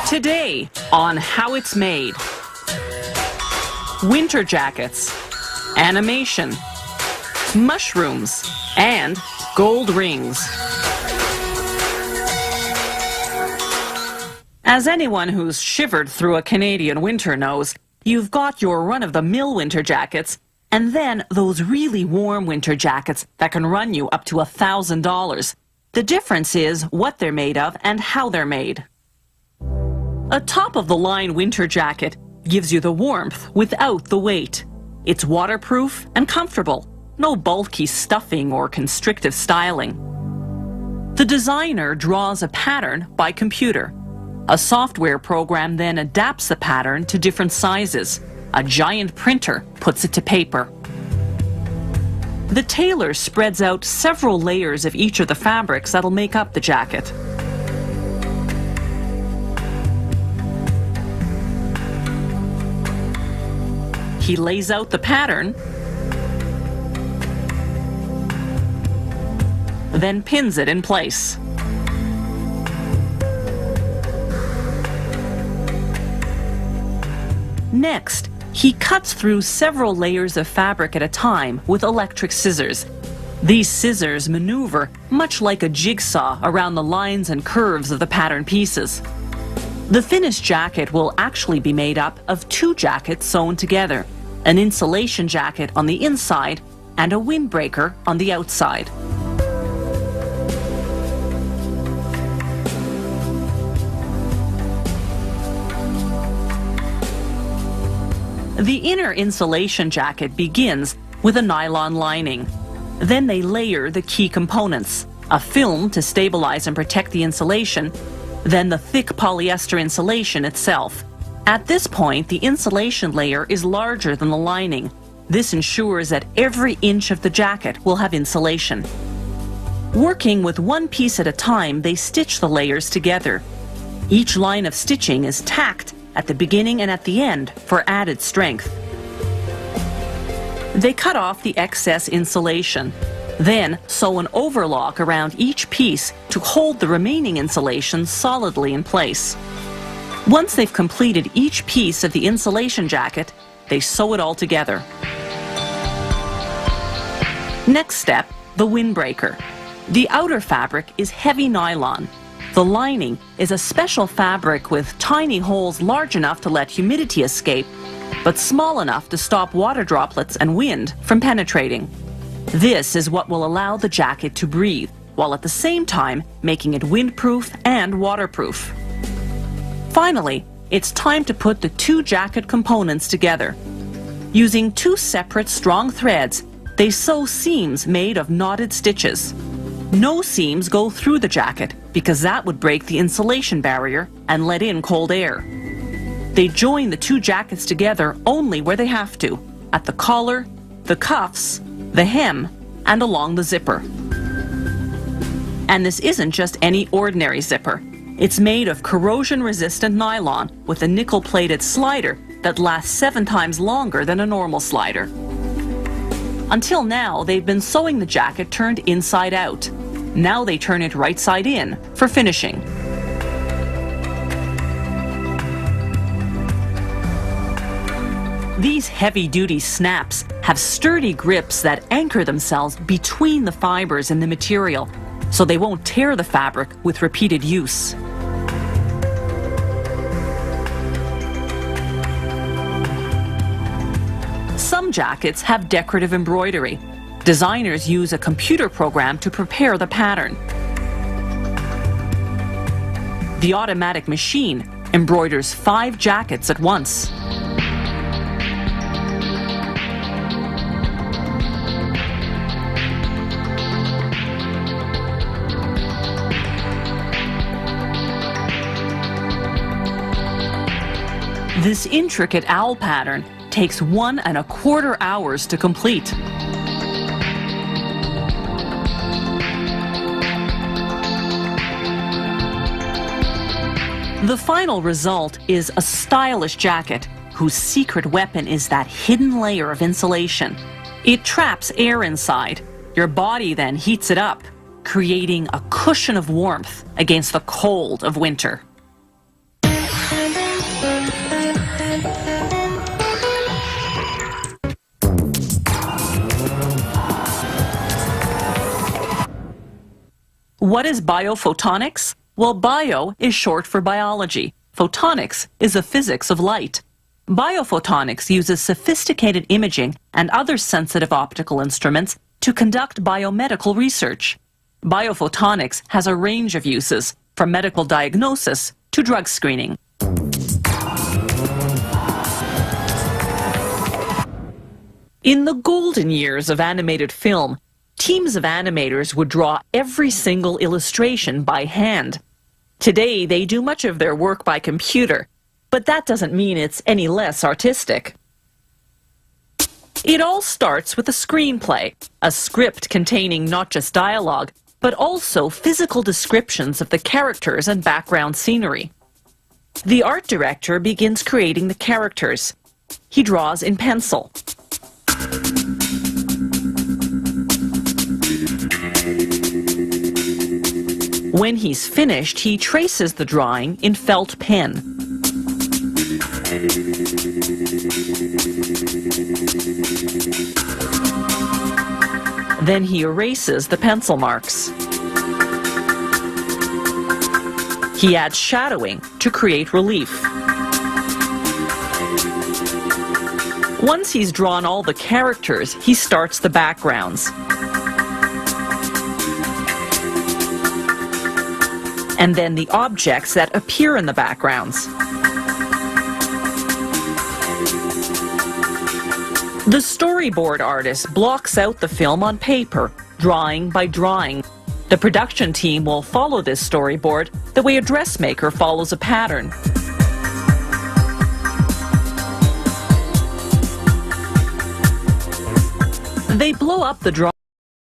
Today on How It's Made. Winter jackets, animation, mushrooms, and gold rings. As anyone who's shivered through a Canadian winter knows, you've got your run-of-the-mill winter jackets, and then those really warm winter jackets that can run you up to $1,000. The difference is what they're made of and how they're made. A top-of-the-line winter jacket gives you the warmth without the weight. It's waterproof and comfortable, no bulky stuffing or constrictive styling. The designer draws a pattern by computer. A software program then adapts the pattern to different sizes. A giant printer puts it to paper. The tailor spreads out several layers of each of the fabrics that'll make up the jacket. He lays out the pattern, then pins it in place. Next, he cuts through several layers of fabric at a time with electric scissors. These scissors maneuver much like a jigsaw around the lines and curves of the pattern pieces. The finished jacket will actually be made up of two jackets sewn together, an insulation jacket on the inside and a windbreaker on the outside. The inner insulation jacket begins with a nylon lining. Then they layer the key components, a film to stabilize and protect the insulation, then the thick polyester insulation itself. At this point, the insulation layer is larger than the lining. This ensures that every inch of the jacket will have insulation. Working with one piece at a time, they stitch the layers together. Each line of stitching is tacked at the beginning and at the end for added strength. They cut off the excess insulation, then sew an overlock around each piece to hold the remaining insulation solidly in place. Once they've completed each piece of the insulation jacket, they sew it all together. Next step, the windbreaker. The outer fabric is heavy nylon. The lining is a special fabric with tiny holes large enough to let humidity escape, but small enough to stop water droplets and wind from penetrating. This is what will allow the jacket to breathe, while at the same time making it windproof and waterproof. Finally, it's time to put the two jacket components together. Using two separate strong threads, they sew seams made of knotted stitches. No seams go through the jacket because that would break the insulation barrier and let in cold air. They join the two jackets together only where they have to, at the collar, the cuffs, the hem, and along the zipper. And this isn't just any ordinary zipper. It's made of corrosion-resistant nylon with a nickel-plated slider that lasts 7 times longer than a normal slider. Until now, they've been sewing the jacket turned inside out. Now they turn it right side in for finishing. These heavy-duty snaps have sturdy grips that anchor themselves between the fibers in the material, so they won't tear the fabric with repeated use. Some jackets have decorative embroidery. Designers use a computer program to prepare the pattern. The automatic machine embroiders 5 jackets at once. This intricate owl pattern takes 1¼ hours to complete. The final result is a stylish jacket whose secret weapon is that hidden layer of insulation. It traps air inside. Your body then heats it up, creating a cushion of warmth against the cold of winter. What is biophotonics? Well, bio is short for biology. Photonics is the physics of light. Biophotonics uses sophisticated imaging and other sensitive optical instruments to conduct biomedical research. Biophotonics has a range of uses, from medical diagnosis to drug screening. In the golden years of animated film, teams of animators would draw every single illustration by hand. Today, they do much of their work by computer, but that doesn't mean it's any less artistic. It all starts with a screenplay, a script containing not just dialogue, but also physical descriptions of the characters and background scenery. The art director begins creating the characters. He draws in pencil. When he's finished, he traces the drawing in felt pen. Then he erases the pencil marks. He adds shadowing to create relief. Once he's drawn all the characters, he starts the backgrounds. And then the objects that appear in the backgrounds. The storyboard artist blocks out the film on paper, drawing by drawing. The production team will follow this storyboard the way a dressmaker follows a pattern. They blow up the drawing.